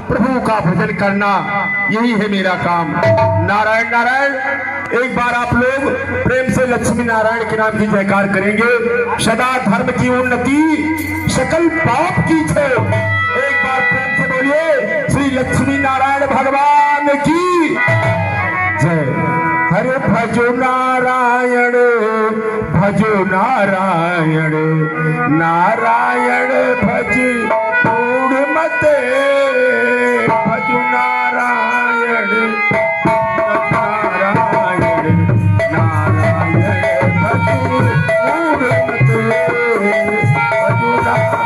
प्रभु का भजन करना, यही है मेरा काम। नारायण नारायण। एक बार आप लोग प्रेम से लक्ष्मी नारायण के नाम की जयकार करेंगे। सदा धर्म की उन्नति, सकल पाप की क्षय। एक बार प्रेम से बोलिए श्री लक्ष्मी नारायण भगवान की जय। हरे भजो नारायण, भजो नारायण, नारायण भज पूर्णमते, भजो नारायण, नारायण, नारायण भज पूर्णमते, भजो नारायण।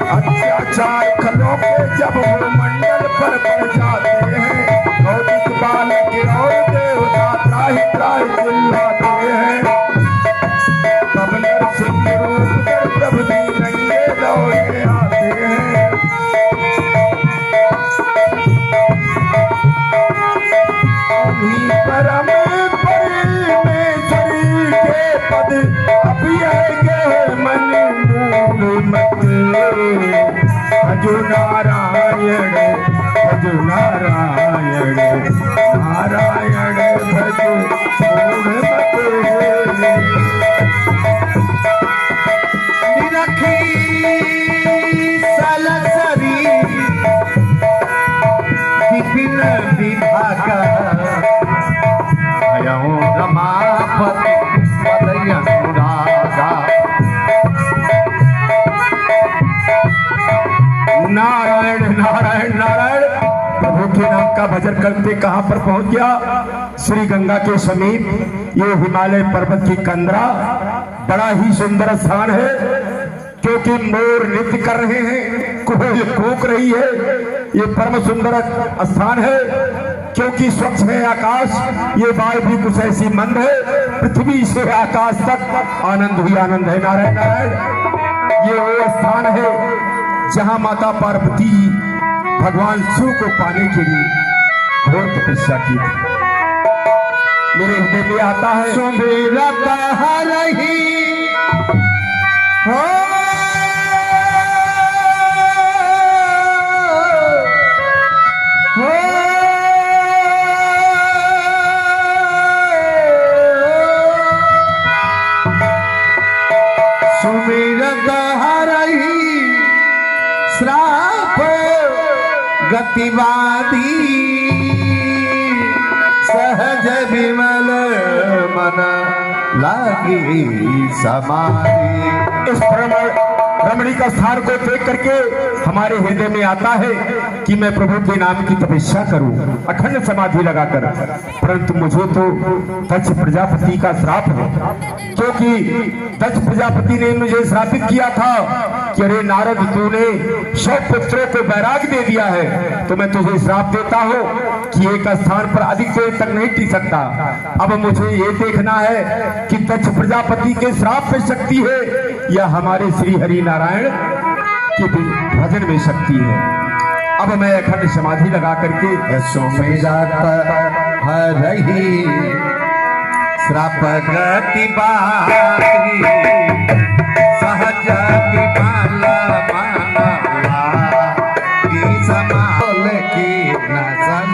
अत्याचार खलों के जब वो मंडल पर पड़ जाते हैं, भौतिक बालक और देवता त्राहि त्राहि चिल्लाते हैं। तब नरसिंह रूप कर प्रभु जी नंगे दौड़े आते हैं। उन्हीं परम परमेश्वरी के पद अभियंगे मन मूल मत। भजो नारायण, भजो नारायण, नारायण भज पूर्णमते। निरखी सलसरी विपिन विभागा, अयं रमापति पदय अनुरागा। नारायण नारायण नारायण। प्रभु के नाम का भजन करते कहां पर पहुंच गया? श्री गंगा के समीप ये हिमालय पर्वत की कंदरा, बड़ा ही सुंदर स्थान है। क्योंकि मोर नृत्य कर रहे हैं, कोयल कूक रही है, ये परम सुंदर स्थान है। क्योंकि स्वच्छ है आकाश, ये वायु भी कुछ ऐसी मंद है, पृथ्वी से आकाश तक आनंद ही आनंद है। नारायण नारायण। ये वो स्थान है जहां माता पार्वती भगवान शिव को पाने के लिए घोर तपस्या की थी। मेरे हृदय में आता है सुमिरत हरहि हो, सुमिरत हरहि श्राप गतिवादी, सहज विमल मन लागी समाधि। इस रमणीक स्थान को देख करके हमारे हृदय में आता है कि मैं प्रभु के नाम की तपस्या करूं, अखंड समाधि लगाकर। परंतु मुझे तो दक्ष प्रजापति का श्राप है। क्योंकि दक्ष प्रजापति ने मुझे श्रापित किया था कि अरे नारद, तूने 100 पुत्रों को वैराग दे दिया है, तो मैं तुझे श्राप देता हूं कि एक स्थान पर अधिक देर तक नहीं टिक सकता। अब मुझे ये देखना है कि दक्ष प्रजापति के श्राप में शक्ति है या हमारे श्री हरि नारायण के भजन में शक्ति है। अब मैं अखंड समाधि लगा करके सुमिरत हरहि श्राप गतिवादी, सहज विमल मन लागी समाधि की नसन।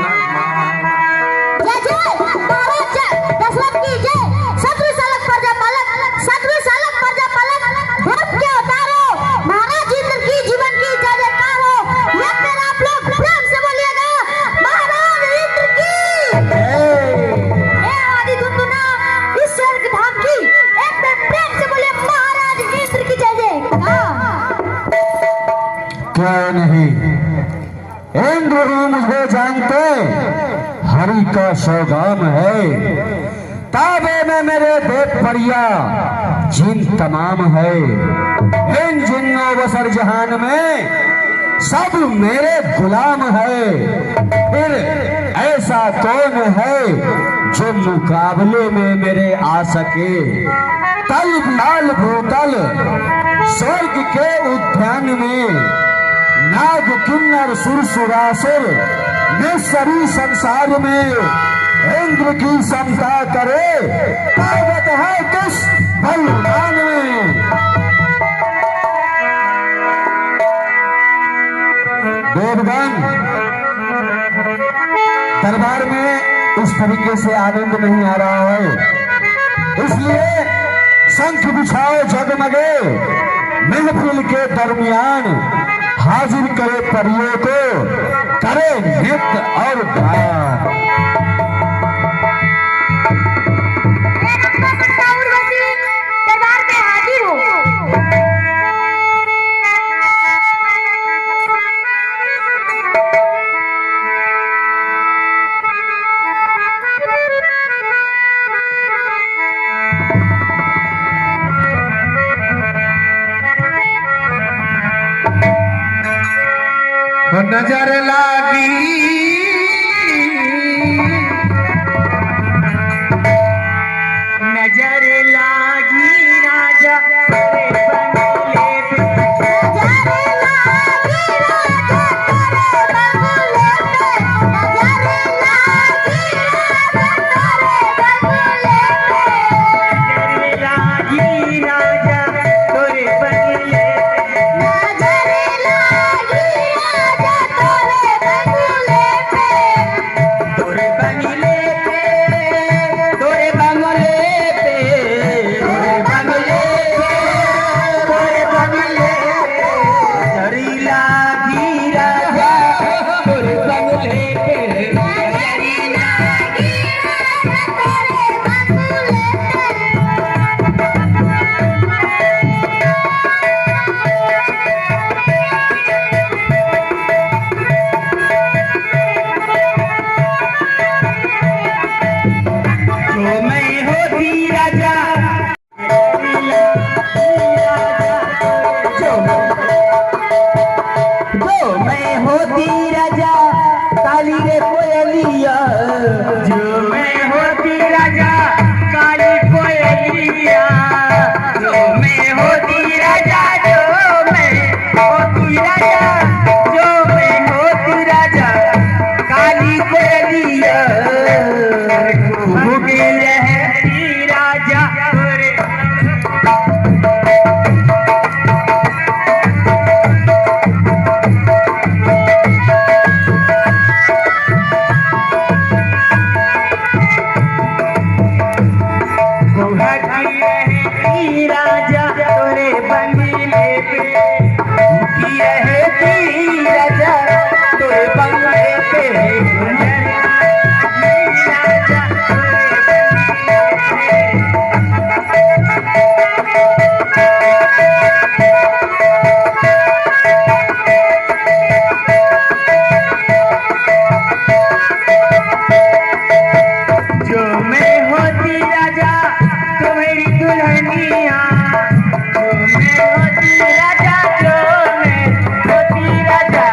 दशरथ की जय। शत्रु सालक प्रजा पालक, शत्रु सालक प्रजा पालक, धर्म के अवतारो, महाराज इंद्र की जीवन की जय जयकार हो। एक बार आप लोग प्रेम से बोलिएगा महाराज इंद्र की जय। आदि दुन्दुना ईश्वर के धाम की, एक बार प्रेम से बोलिए महाराज इंद्र की जय जय। क्या नहीं इंद्र भी मुझे जानते, हरि का सौगाम है। ताबे में मेरे देव परिया जिन तमाम है, इन जिन्नों बसर जहान में सब मेरे गुलाम है। फिर ऐसा कौन है जो मुकाबले में मेरे आ सके? तल लाल भूतल स्वर्ग के उद्यान में नाग किन्नर सुरसुरासुर निस्सरी संसार में इंद्र की समता करे, ताकत है किस बलिदान में देवगन दरबार में इस तरीके से आनंद नहीं आ रहा है, इसलिए शंख बिछाओ जगमगे, महफिल के दरमियान हाजिर करे परियों को, करे नृत्य और गान। दरबार में हाजिर हूँ। नजर लागी नजर लागी राजा तेरे बंगले पे, नजर लागी राजा तेरे बंगले तोरे बंगले पे, तोरे बंगले पे, तोरे बंगले पे, तोरे बंगले पे, नजरी लागी राजा तोरे बंगले पे, नजरी लागी जो मैं होती राजा, जो मैं होती राजा काली रे कोयलिया, जो मैं होती राजा काली कोयलिया, जो मैं होती राजा, जो मैं होती राजा, जो मैं होती राजा काली कोयलिया, भूखे रहती राजा रे। भूखी रहती राजा तोरे बंगले पे, भूखी रहती राजा तोरे बंगले पे, नजर लागी राजा तोरे जो मैं होती राजा तुम्हारी दुल्हनिया, जो मैं होती राजा, जो मैं होती राजा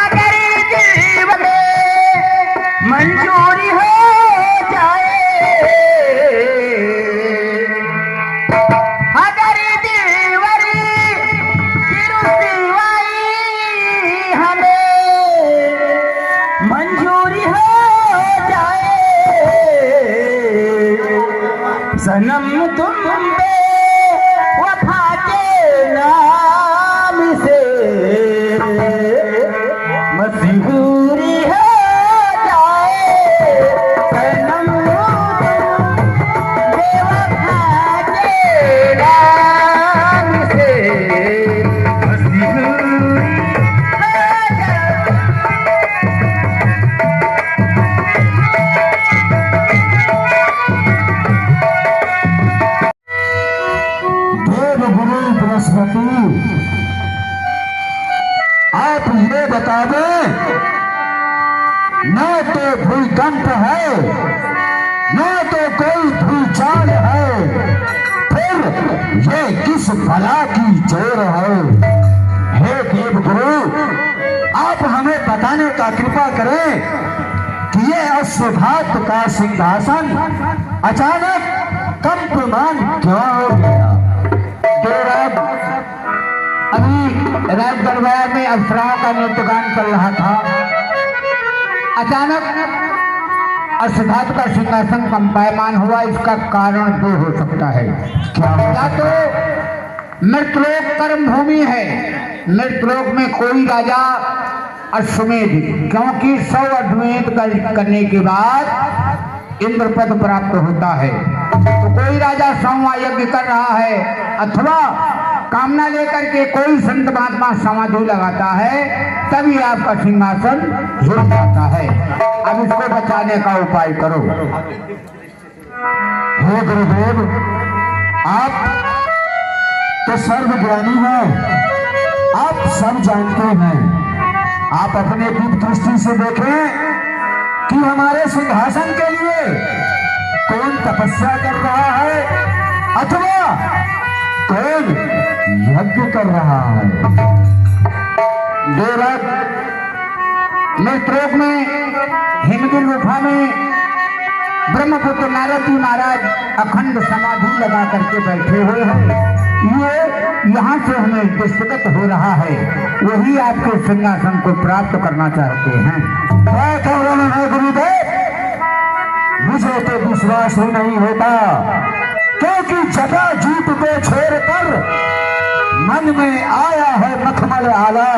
अगर दिल में मंजूरी हो जाए, अगर दिलवरी रुसवाई हमें मंजूरी हो जाए, सनम तुम पे वफा के नाम से मजबूरी हो जाए, सनम बेवफा के नाम से मजबूरी हो जाए। देव गुरु बृहस्पति, आप ये बता दें, न तो भूकंप है, न तो कोई भूचाल है, फिर ये किस बला की जोर है? हे देव गुरु, आप हमें बताने का कृपा करें कि ये अश्वघात का सिंहासन अचानक कंपमान क्यों हो गया? अभी राज दरबार में अप्सराओं का नृत्यगान चल रहा था। अचानक असिद्धार्थ का सिंहासन कंपायमान हुआ। इसका कारण दो हो सकता है। क्या तो मृतलोक कर्म भूमि है, मृतलोक में कोई राजा अश्वमेध, क्योंकि 100 अश्वमेध करने के बाद इंद्र पद प्राप्त होता है, तो कोई राजा 100वां यज्ञ कर रहा है, अथवा कामना लेकर के कोई संत महात्मा समाधि लगाता है, तभी आपका सिंहासन जुड़ जाता है। अब इसको बचाने का उपाय करो। हे गुरुदेव, आप तो सर्वज्ञानी हैं, आप सब जानते हैं। आप अपने दीप दृष्टि से देखें कि हमारे सिंहासन के लिए कौन तपस्या कर रहा है अथवा कौन यज्ञ कर रहा है। देर रात मृतलोक में हिमगिर गुफा में ब्रह्मपुत्र नारद जी महाराज अखंड समाधि लगा करके बैठे हुए हैं। ये यहाँ से हमें दृष्टिगत हो रहा है, वही आपके सिंहासन को प्राप्त करना चाहते हैं। क्या कह रहे हैं गुरुदेव? मुझे तो विश्वास ही नहीं होता, क्योंकि जगह जीत को छोड़कर मन में आया है मखमल आला,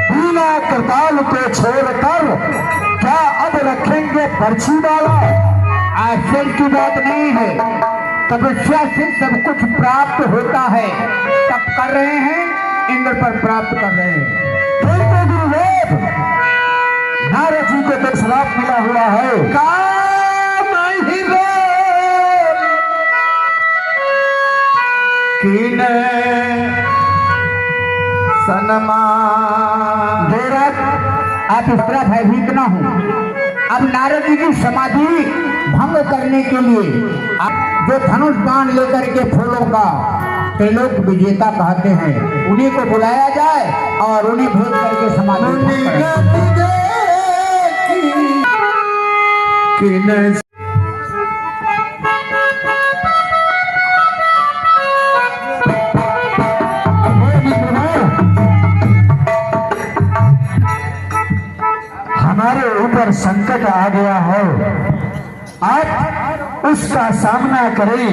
बिना करताल को छोड़कर क्या अब रखेंगे पर्ची वाला। आश्चर्य की बात नहीं है, तपस्या से सब कुछ प्राप्त होता है। तप कर रहे हैं, इंद्र पर प्राप्त कर रहे हैं। किंतु गुरुदेव, नारद जी को तो श्राप मिला हुआ है। आप इस तरह भयभीत न हो। अब नारद जी की समाधि भंग करने के लिए आप जो धनुष बाण लेकर के फूलों का त्रिलोक विजेता कहते हैं, उन्हीं को बुलाया जाए और उन्हें भेज करके समाधि हमारे ऊपर संकट आ गया है, आप उसका सामना करें।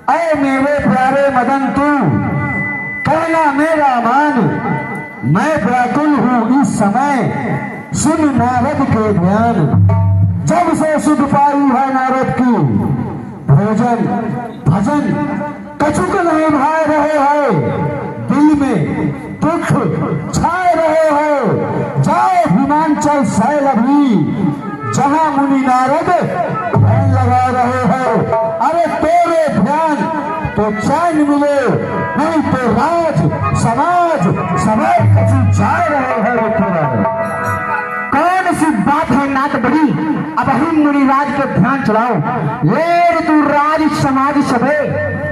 अरे मेरे प्यारे मदन, तू कहना मेरा मान, मैं व्याकुल हूँ इस समय, सुन नारद के ध्यान। जब से सुध पाई है नारद की, भोजन भजन कछुक नहीं भाए रहे हैं, दिल में दुख छाए रहे हैं। जाओ हिमांचल शैल अभी, जहां मुनि नारद ध्यान लगा रहे हैं। अरे तेरे ध्यान तो चैन मिले, नहीं तो राज समाज समय कछु जा रहे हैं। कौन सी बात है नाथ बड़ी, अब हम मुनिराज के ध्यान चलाओ। लेर तू राज समाज सबे,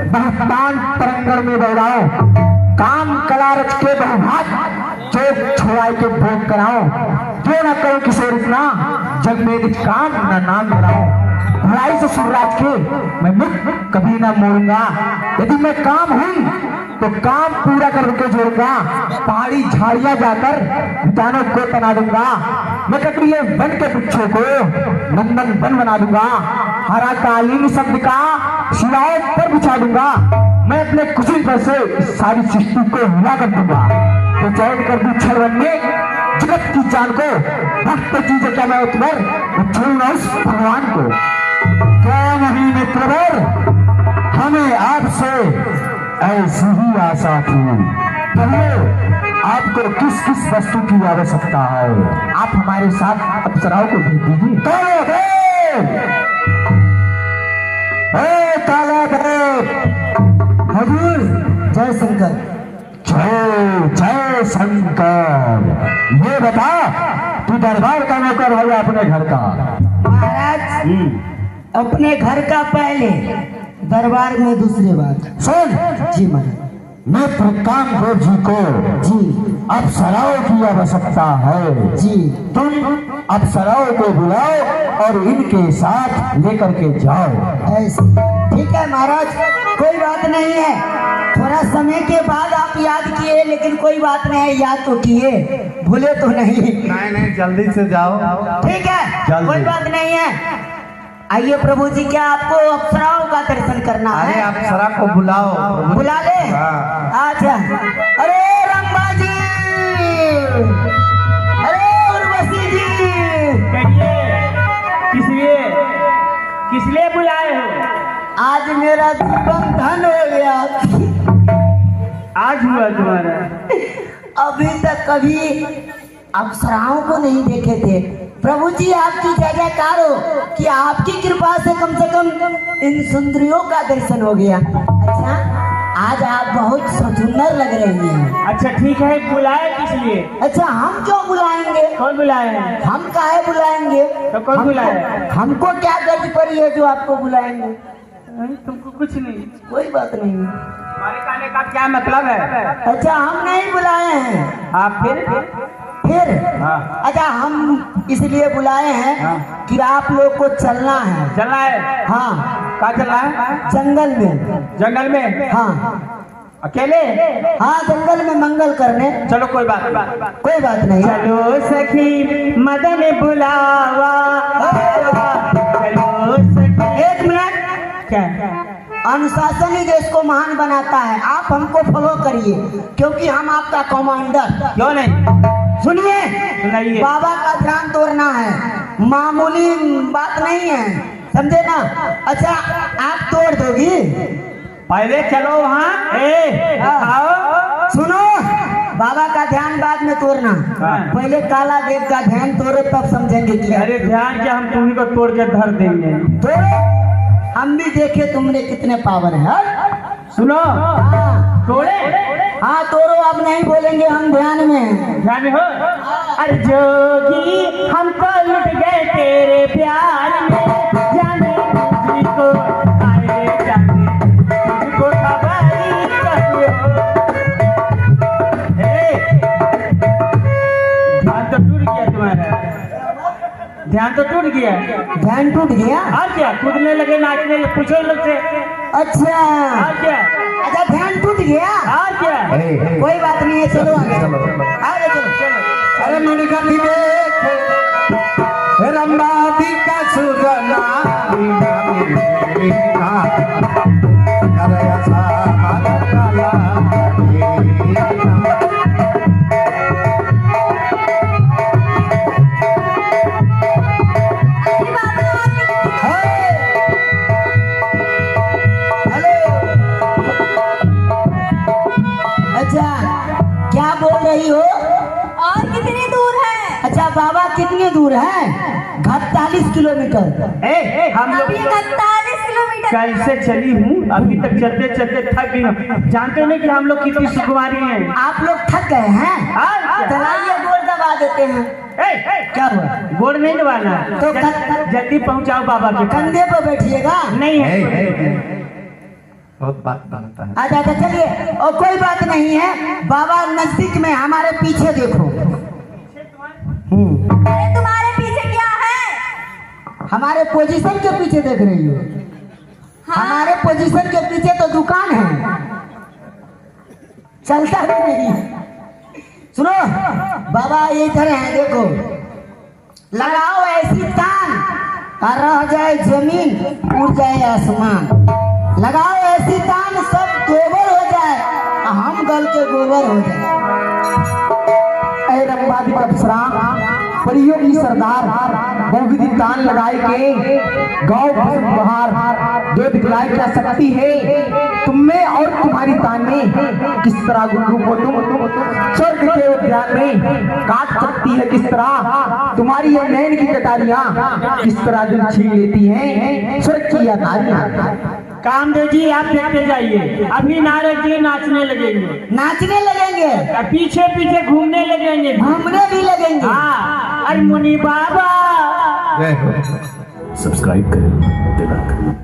बहुतान तरंगण में दौड़ाओ। काम कला रच के बहुभाग, चोक छुड़ाई के भोग कराओ। क्यों न करो किशोर इतना, जग में कुछ काम न नाम बनाओ। भलाई से सुरराज के मैं मुख कभी ना मोड़ूंगा। यदि मैं काम हूँ तो काम पूरा करके जोड़ूंगा। पहाड़ी झाड़ियां जाकर दानों को तना दूंगा। मैं कटरीले वन के वृक्षों को नंदन वन बना दूंगा। हरा कालीन शब्द का शिलाओं पर बिछा दूंगा। मैं अपने कुशल पर से सारी सृष्टि को हिला कर दूंगा। तो चैन कर दूं क्षण में जगत की जान को, भक्त की जगह मैं उत्तर छोड़ूंगा उस भगवान को। क्या नहीं मित्रवर, हमें आपसे ऐसी ही आशा थी। पहले आपको किस किस वस्तु की आवश्यकता है? आप हमारे साथ अप्सराओं को भेज दीजिए। तालादेव, हजूर जय शंकर। जय जय शंकर। ये बता, तू दरबार का नौकर है या अपने घर का? महाराज अपने घर का पहले, दरबार में दूसरी बात। सुन जी महाराज। मैं प्रकामदेव जी को जी अप्सराओं की आवश्यकता है। जी तुम अप्सराओं को बुलाओ और इनके साथ लेकर के जाओ। ऐसे ठीक है महाराज, कोई बात नहीं है। थोड़ा समय के बाद आप याद किए, लेकिन कोई बात नहीं, याद तो किए, भूले तो नहीं। नहीं जल्दी से जाओ। ठीक है, जल्दी। कोई बात नहीं है। आइए प्रभु जी, क्या आपको अप्सराओं का दर्शन करना है? अरे आप सरा को बुलाओ। बुला ले। हाँ। अच्छा, अरे रंबा जी, अरे उर्वशी जी, किस लिए बुलाए हो? आज मेरा जीवन धन हो गया। आज हुआ तुम्हारा? अभी तक कभी अप्सराओं को नहीं देखे थे। प्रभु जी आपकी जय जयकार हो कि आपकी कृपा से कम इन सुंदरियों का दर्शन हो गया। अच्छा, आज आप बहुत सुंदर लग रही हैं। अच्छा ठीक है, बुलाए किस लिए? अच्छा, हम क्यों बुलाएंगे? कौन बुलाए हैं? हम काहे बुलाएंगे? तो कौन बुलाए? हमको क्या गर्ज पड़ी है जो आपको बुलाएंगे? तुमको कुछ नहीं, कोई बात नहीं। हमारे कहने का क्या मतलब है? अच्छा, हम नहीं बुलाए हैं। आप फिर? हाँ। अच्छा, हम इसलिए बुलाए हैं कि आप लोग को चलना है। चलना है? हाँ। कहाँ चलना है? जंगल में। जंगल में? हाँ। अकेले? हाँ, जंगल में मंगल करने। चलो कोई बात कोई बात नहीं। चलो सखी मदन बुलावा, चलो सखी। एक मिनट। क्या? अनुशासन ही देश को महान बनाता है। आप हमको फॉलो करिए, क्योंकि हम आपका कमांडर। क्यों नहीं? सुनिए, सुनाइए। बाबा का ध्यान तोड़ना है, मामूली बात नहीं है, समझे ना? अच्छा, आप तोड़ दोगी? पहले चलो वहाँ। आओ सुनो, बाबा का ध्यान बाद में तोड़ना। हाँ। पहले काला देव का ध्यान तोड़ो, तब समझेंगे कि अरे ध्यान क्या, हम तुम्ही को तोड़ के धर देंगे। तोड़ो, हम भी देखे तुमने कितने पावर है। सुनो, हाँ। तोड़े? हाँ तोड़ो, अब नहीं बोलेंगे, हम ध्यान में। ध्यान में हो। अरे जोगी हमको लुट गए तेरे प्यार में, जाने तुझको आए जाने तुझको खबरी कभी हो। ध्यान तो टूट गया तुम्हारा, ध्यान तो टूट गया। ध्यान टूट गया? और क्या, कूदने लगे, नाचने लगे, पूछो लोग से। अच्छा। और क्या? अच्छा, ध्यान टूट गया? और क्या? कोई बात नहीं है, चलो आगे आगे चलो। अरे मुनिका देखो रंबादी का सुगना अरे ऐसा काला अच्छा, क्या बोल रही हो? और कितनी दूर है? अच्छा, बाबा कितनी दूर है? 48 किलोमीटर। हम लोग 41 किलोमीटर। कल से चली हूँ, अभी तक चलते चलते थक गई हूँ। जानते नहीं कि हम लोग कितनी सुकुमारी हैं? आप लोग थक गए हैं? दलाइए गोड़ दबा देते हैं। क्या हुआ? गोड़ नहीं दबाना, तो जल्दी पहुँचाओ बाबा के पास। कंधे पर बैठिएगा। नहीं है, बहुत बात बनता है। अच्छा अच्छा, चलिए, और कोई बात नहीं है। बाबा नजदीक में, हमारे पीछे देखो। अरे तुम्हारे पीछे क्या है? हमारे पोजीशन के पीछे देख रही हो? हाँ। हमारे पोजीशन के पीछे तो दुकान है, चलता भी नहीं। सुनो, बाबा ये इधर है, देखो। लगाओ ऐसी तान, रह जाए जमीन, उड़ जाए आसमान। लगाओ ऐसी तान, सब गोबर हो जाए, हम गल के गोबर हो जाए। ऐ रंबादी अप्सरा परियों की सरदार बहुविधि तान लगाए के गाँव बहार दो दिखलाई क्या शक्ति है तुम में और तुम्हारी तान में। किस तरह गुरु को तुम स्वर्ग के उद्यान में काट सकती है, किस तरह तुम्हारी ये नैन की कटारियां किस तरह दिल छीन लेती हैं स्वर्ग की यादारियां। कामदेव जी आप देखते जाइए, अभी नारद जी नाचने लगेंगे। नाचने लगेंगे? पीछे पीछे घूमने लगेंगे, घूमने भी लगेंगे। हाँ, अरे मुनि बाबा। सब्सक्राइब करें, बेल आइकन